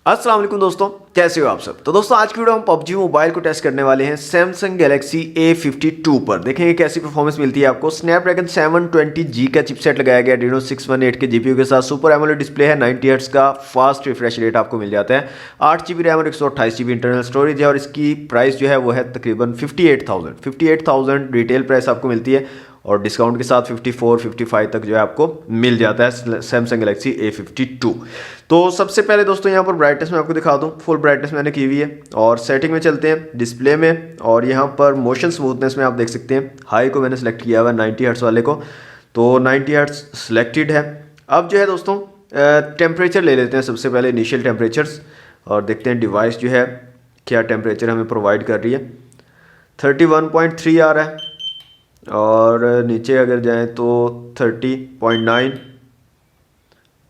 अस्सलाम वालेकुम दोस्तों, कैसे हो आप सब। तो दोस्तों आज की वीडियो हम पबजी मोबाइल को टेस्ट करने वाले हैं सैमसंग गैलेक्सी A52 पर। देखेंगे कैसी परफॉर्मेंस मिलती है आपको। स्नैपड्रैगन 720G का चिपसेट लगाया गया Adreno 618 के जीपीयू के साथ। सुपर एमोलेड डिस्प्ले है, 90 हर्ट्ज का फास्ट रिफ्रेश रेट आपको मिल जाता है। 8 GB रैम और 128 GB इंटरनल स्टोरेज है और इसकी प्राइस जो है वो है तकरीबन 58,000 रिटेल प्राइस आपको मिलती है और डिस्काउंट के साथ 54-55 तक जो है आपको मिल जाता है सैमसंग गैलेक्सी A52। तो सबसे पहले दोस्तों यहाँ पर ब्राइटनेस मैं आपको दिखा दूँ। फुल ब्राइटनेस मैंने की हुई है और सेटिंग में चलते हैं डिस्प्ले में और यहाँ पर मोशन स्मूथनेस में आप देख सकते हैं हाई को मैंने सेलेक्ट किया हुआ है 90 हर्ट्स वाले को। तो 90 हर्ट्स सेलेक्टेड है। अब जो है दोस्तों टेम्परेचर ले लेते हैं सबसे पहले इनिशियल टेम्परेचर्स और देखते हैं डिवाइस जो है क्या टेम्परेचर हमें प्रोवाइड कर रही है। 31.3 आ रहा है और नीचे अगर जाएं तो 30.9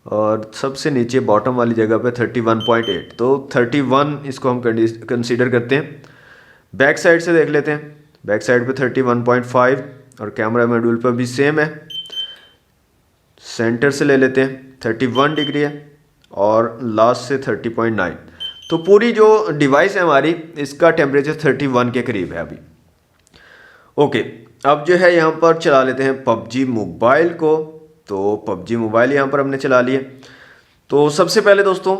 और सबसे नीचे बॉटम वाली जगह पे 31.8। तो 31 इसको हम कंसीडर करते हैं। बैक साइड से देख लेते हैं। बैक साइड पे 31.5 और कैमरा मॉड्यूल पर भी सेम है। सेंटर से ले लेते हैं 31 डिग्री है और लास्ट से 30.9। तो पूरी जो डिवाइस है हमारी इसका टेम्परेचर 31 के करीब है अभी। ओके, अब जो है यहाँ पर चला लेते हैं पबजी मोबाइल को। तो पबजी मोबाइल यहाँ पर हमने चला लिया। तो सबसे पहले दोस्तों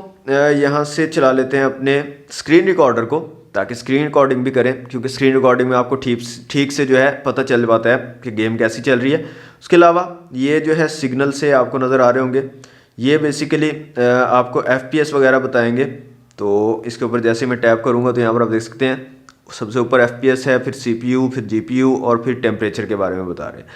यहाँ से चला लेते हैं अपने स्क्रीन रिकॉर्डर को ताकि स्क्रीन रिकॉर्डिंग भी करें, क्योंकि स्क्रीन रिकॉर्डिंग में आपको ठीक से जो है पता चल पाता है कि गेम कैसी चल रही है। उसके अलावा ये जो है सिग्नल से आपको नज़र आ रहे होंगे, ये बेसिकली आपको FPS वगैरह बताएंगे। तो इसके ऊपर जैसे मैं टैप करूँगा तो यहाँ पर आप देख सकते हैं सबसे ऊपर FPS है, फिर CPU, फिर GPU और फिर टेम्परेचर के बारे में बता रहे हैं।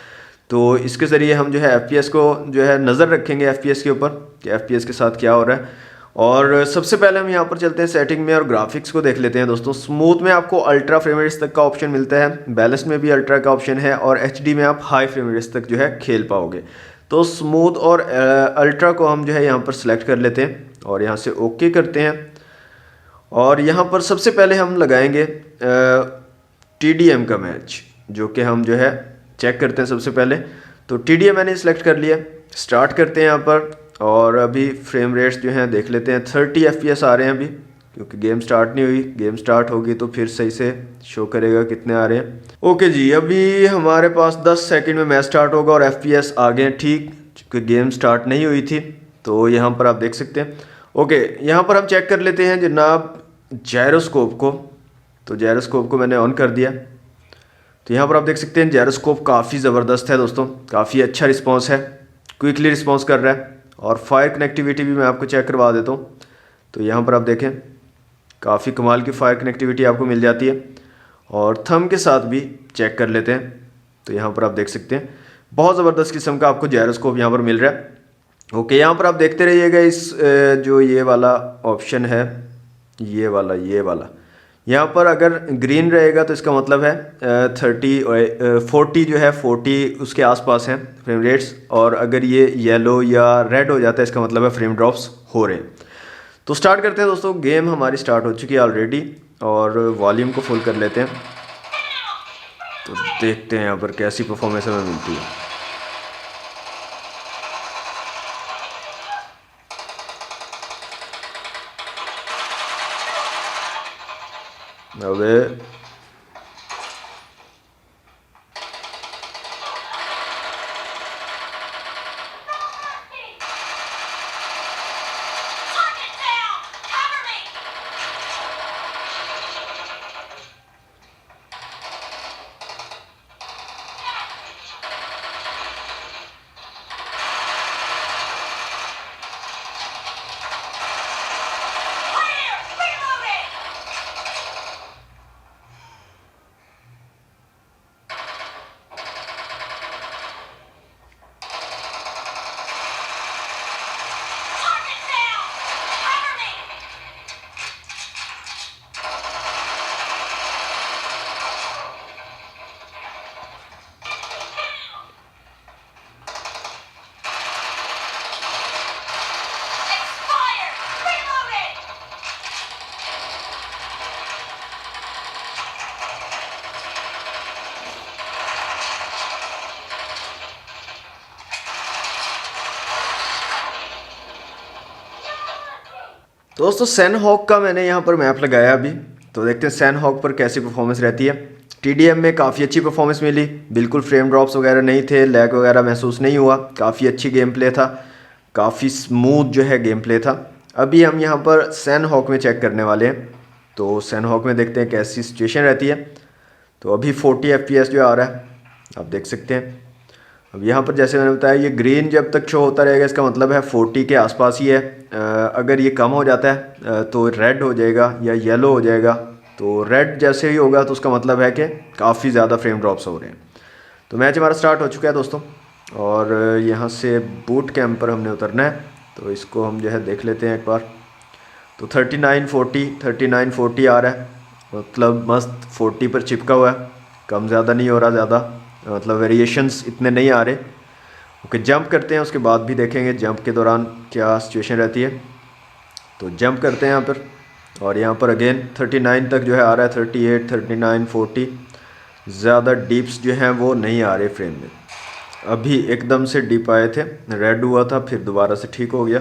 तो इसके ज़रिए हम जो है FPS को जो है नज़र रखेंगे FPS के ऊपर कि FPS के साथ क्या हो रहा है। और सबसे पहले हम यहाँ पर चलते हैं सेटिंग में और ग्राफिक्स को देख लेते हैं दोस्तों। स्मूथ में आपको अल्ट्रा फ्रेम रेट्स तक का ऑप्शन मिलता है, बैलेंस में भी अल्ट्रा का ऑप्शन है और HD में आप हाई फ्रेम रेट्स तक जो है खेल पाओगे। तो स्मूथ और अल्ट्रा को हम जो है यहाँ पर सिलेक्ट कर लेते हैं और यहाँ से ओके करते हैं। और यहाँ पर सबसे पहले हम लगाएंगे TDM का मैच, जो कि हम जो है चेक करते हैं सबसे पहले। तो TDM मैंने सिलेक्ट कर लिया। स्टार्ट करते हैं यहाँ पर और अभी फ्रेम रेट्स जो हैं देख लेते हैं। 30 FPS आ रहे हैं अभी, क्योंकि गेम स्टार्ट नहीं हुई। गेम स्टार्ट होगी तो फिर सही से शो करेगा कितने आ रहे हैं। ओके जी, अभी हमारे पास 10 सेकंड में मैच स्टार्ट होगा और FPS आ गए ठीक, क्योंकि गेम स्टार्ट नहीं हुई थी। तो यहाँ पर आप देख सकते हैं। ओके, यहाँ पर हम चेक कर लेते हैं जनाब जायरोस्कोप को। तो जायरोस्कोप को मैंने ऑन कर दिया। तो यहाँ पर आप देख सकते हैं जायरोस्कोप काफ़ी ज़बरदस्त है दोस्तों, काफ़ी अच्छा रिस्पांस है, क्विकली रिस्पांस कर रहा है। और फायर कनेक्टिविटी भी मैं आपको चेक करवा देता हूँ। तो यहाँ पर आप देखें काफ़ी कमाल की फायर कनेक्टिविटी आपको मिल जाती है। और थंब के साथ भी चेक कर लेते हैं। तो यहाँ पर आप देख सकते हैं बहुत ज़बरदस्त किस्म का आपको जायरोस्कोप यहाँ पर मिल रहा है। ओके, यहाँ पर आप देखते रहिएगा। इस जो ये वाला ऑप्शन है, ये वाला यहाँ पर अगर ग्रीन रहेगा तो इसका मतलब है 40 जो है 40 उसके आसपास हैं फ्रेम रेट्स। और अगर ये येलो या रेड हो जाता है इसका मतलब है फ्रेम ड्रॉप्स हो रहे हैं। तो स्टार्ट करते हैं दोस्तों। गेम हमारी स्टार्ट हो चुकी है ऑलरेडी और वॉल्यूम को फुल कर लेते हैं। तो देखते हैं यहाँ पर कैसी परफॉर्मेंस हमें मिलती है। अबे दोस्तों सैनहॉक का मैंने यहाँ पर मैप लगाया अभी, तो देखते हैं सैनहॉक पर कैसी परफॉर्मेंस रहती है। TDM में काफ़ी अच्छी परफॉर्मेंस मिली, बिल्कुल फ्रेम ड्रॉप्स वगैरह नहीं थे, लैग वगैरह महसूस नहीं हुआ, काफ़ी अच्छी गेम प्ले था, काफ़ी स्मूथ जो है गेम प्ले था। अभी हम यहाँ पर सैनहॉक में चेक करने वाले हैं, तो सैनहॉक में देखते हैं कैसी सिचुएशन रहती है। तो अभी 40 FPS जो आ रहा है, आप देख सकते हैं। अब यहाँ पर जैसे मैंने बताया, ये ग्रीन जब तक शो होता रहेगा इसका मतलब है 40 के आसपास ही है। अगर ये कम हो जाता है तो रेड हो जाएगा या येलो हो जाएगा। तो रेड जैसे ही होगा तो उसका मतलब है कि काफ़ी ज़्यादा फ्रेम ड्रॉप्स हो रहे हैं। तो मैच हमारा स्टार्ट हो चुका है दोस्तों, और यहाँ से बूट कैंप पर हमने उतरना है, तो इसको हम जो है देख लेते हैं एक बार। तो 39-40 आ रहा है, मतलब मस्त 40 पर चिपका हुआ है, कम ज़्यादा नहीं हो रहा ज़्यादा, मतलब वेरिएशंस इतने नहीं आ रहे। ओके, जंप करते हैं, उसके बाद भी देखेंगे जंप के दौरान क्या सिचुएशन रहती है। तो जंप करते हैं यहाँ पर, और यहाँ पर अगेन 39 तक जो है आ रहा है, 38, 39, 40। ज़्यादा डीप्स जो हैं वो नहीं आ रहे फ्रेम में। अभी एकदम से डीप आए थे, रेड हुआ था, फिर दोबारा से ठीक हो गया।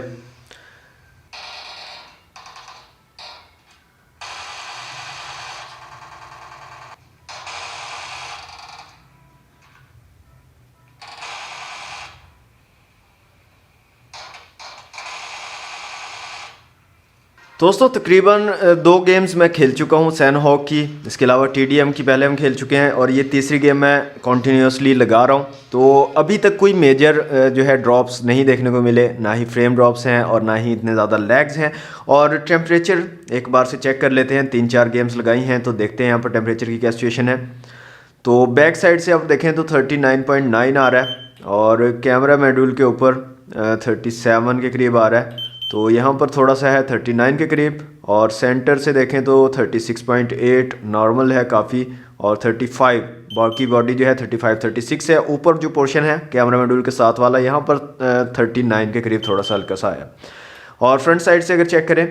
दोस्तों तकरीबन 2 गेम्स मैं खेल चुका हूँ सैनहॉक की, इसके अलावा TDM की पहले हम खेल चुके हैं, और ये तीसरी गेम मैं कॉन्टीन्यूसली लगा रहा हूँ। तो अभी तक कोई मेजर जो है ड्रॉप्स नहीं देखने को मिले, ना ही फ्रेम ड्रॉप्स हैं और ना ही इतने ज़्यादा लैग्स हैं। और टेम्परेचर एक बार से चेक कर लेते हैं, 3-4 गेम्स लगाई हैं, तो देखते हैं यहाँ पर टेम्परेचर की क्या सिचुएशन है। तो बैक साइड से आप देखें तो 39.9 आ रहा है, और कैमरा मॉड्यूल के ऊपर 37 के करीब आ रहा है। तो यहाँ पर थोड़ा सा है 39 के करीब, और सेंटर से देखें तो 36.8 नॉर्मल है काफ़ी, और 35 बाकी बॉडी जो है 35-36 है। ऊपर जो पोर्शन है कैमरा मॉड्यूल के साथ वाला, यहाँ पर 39 के करीब थोड़ा सा हल्का सा आया। और फ्रंट साइड से अगर चेक करें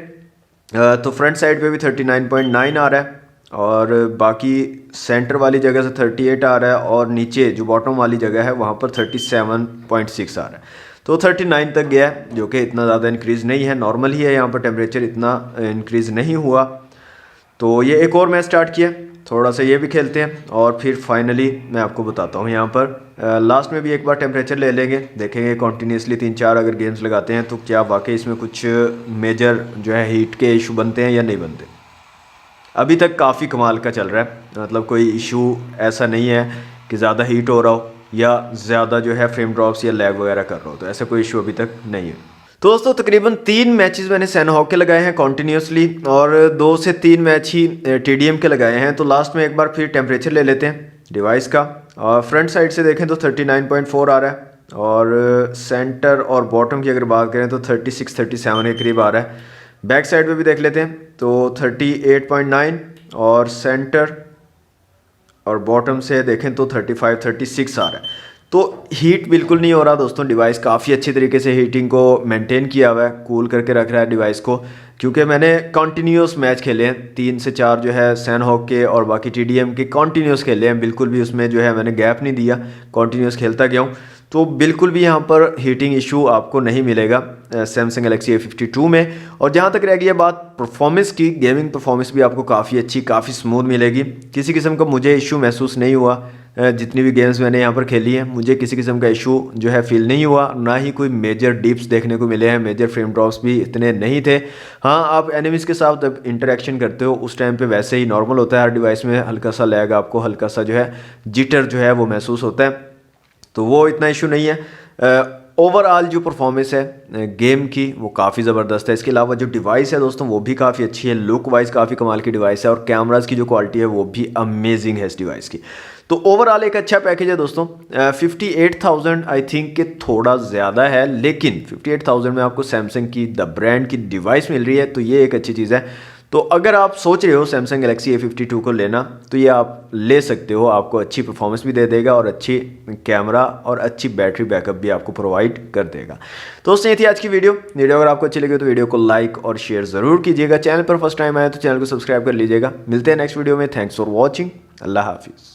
तो फ्रंट साइड पे भी 39.9 आ रहा है, और बाकी सेंटर वाली जगह से 38 आ रहा है, और नीचे जो बॉटम वाली जगह है वहाँ पर 37.6 आ रहा है। तो 39 तक गया है, जो कि इतना ज़्यादा इंक्रीज़ नहीं है, नॉर्मल ही है। यहाँ पर टेम्परेचर इतना इंक्रीज़ नहीं हुआ। तो ये एक और मैच स्टार्ट किया, थोड़ा सा ये भी खेलते हैं, और फिर फाइनली मैं आपको बताता हूँ। यहाँ पर लास्ट में भी एक बार टेम्परेचर ले लेंगे, देखेंगे कॉन्टीन्यूसली 3-4 अगर गेम्स लगाते हैं तो क्या वाकई इसमें कुछ मेजर जो है हीट के इशू बनते हैं या नहीं बनते। अभी तक काफ़ी कमाल का चल रहा है, मतलब कोई इशू ऐसा नहीं है कि ज़्यादा हीट हो रहा हो या ज़्यादा जो है फ्रेम ड्रॉप्स या लैग वगैरह कर रहा हो, तो ऐसा कोई इशू अभी तक नहीं है। तो दोस्तों तकरीबन 3 मैचेस मैंने सैनहॉक के लगाए हैं कॉन्टीन्यूसली, और 2 से 3 मैच ही TDM के लगाए हैं। तो लास्ट में एक बार फिर टेम्परेचर ले लेते हैं डिवाइस का, और फ्रंट साइड से देखें तो 39.4 आ रहा है, और सेंटर और बॉटम की अगर बात करें तो 36-37 के करीब आ रहा है। बैक साइड पे भी देख लेते हैं तो 38.9, और सेंटर और बॉटम से देखें तो 35-36 आ रहा है। तो हीट बिल्कुल नहीं हो रहा दोस्तों, डिवाइस काफ़ी अच्छी तरीके से हीटिंग को मेंटेन किया हुआ है, कूल करके रख रहा है डिवाइस को। क्योंकि मैंने कॉन्टीन्यूस मैच खेले हैं, 3 से 4 जो है सैनहॉक के और बाकी TDM के कॉन्टीन्यूस खेले हैं, बिल्कुल भी उसमें जो है मैंने गैप नहीं दिया, कॉन्टीन्यूस खेलता गया हूँ। तो बिल्कुल भी यहाँ पर हीटिंग इशू आपको नहीं मिलेगा सैमसंग गैलेक्सी A52 में। और जहाँ तक रह गई है बात परफॉर्मेंस की, गेमिंग परफॉर्मेंस भी आपको काफ़ी अच्छी, काफ़ी स्मूथ मिलेगी। किसी किस्म का मुझे इशू महसूस नहीं हुआ, जितनी भी गेम्स मैंने यहाँ पर खेली हैं मुझे किसी किस्म का इशू जो है फील नहीं हुआ, ना ही कोई मेजर डिप्स देखने को मिले हैं, मेजर फ्रेम ड्रॉप्स भी इतने नहीं थे। हाँ, आप एनिमीज़ के साथ जब इंटरेक्शन करते हो उस टाइम पे वैसे ही नॉर्मल होता है, हर डिवाइस में हल्का सा लैग, आपको हल्का सा जो है जिटर जो है वो महसूस होता है, तो वो इतना इशू नहीं है। ओवरऑल जो परफॉर्मेंस है गेम की वो काफ़ी ज़बरदस्त है। इसके अलावा जो डिवाइस है दोस्तों वो भी काफ़ी अच्छी है, लुक वाइज काफ़ी कमाल की डिवाइस है, और कैमरास की जो क्वालिटी है वो भी अमेजिंग है इस डिवाइस की। तो ओवरऑल एक अच्छा पैकेज है दोस्तों। 58,000 आई थिंक कि थोड़ा ज़्यादा है, लेकिन 58,000 में आपको सैमसंग की द ब्रांड की डिवाइस मिल रही है, तो ये एक अच्छी चीज़ है। तो अगर आप सोच रहे हो सैमसंग गैलेक्सी A52 को लेना, तो ये आप ले सकते हो, आपको अच्छी परफॉर्मेंस भी दे देगा और अच्छी कैमरा और अच्छी बैटरी बैकअप भी आपको प्रोवाइड कर देगा। तो दोस्तों ये थी आज की वीडियो अगर आपको अच्छी लगी तो वीडियो को लाइक और शेयर ज़रूर कीजिएगा। चैनल पर फर्स्ट टाइम आए तो चैनल को सब्सक्राइब कर लीजिएगा। मिलते हैं नेक्स्ट वीडियो में। Thanks for watching. अल्लाह हाफिज़।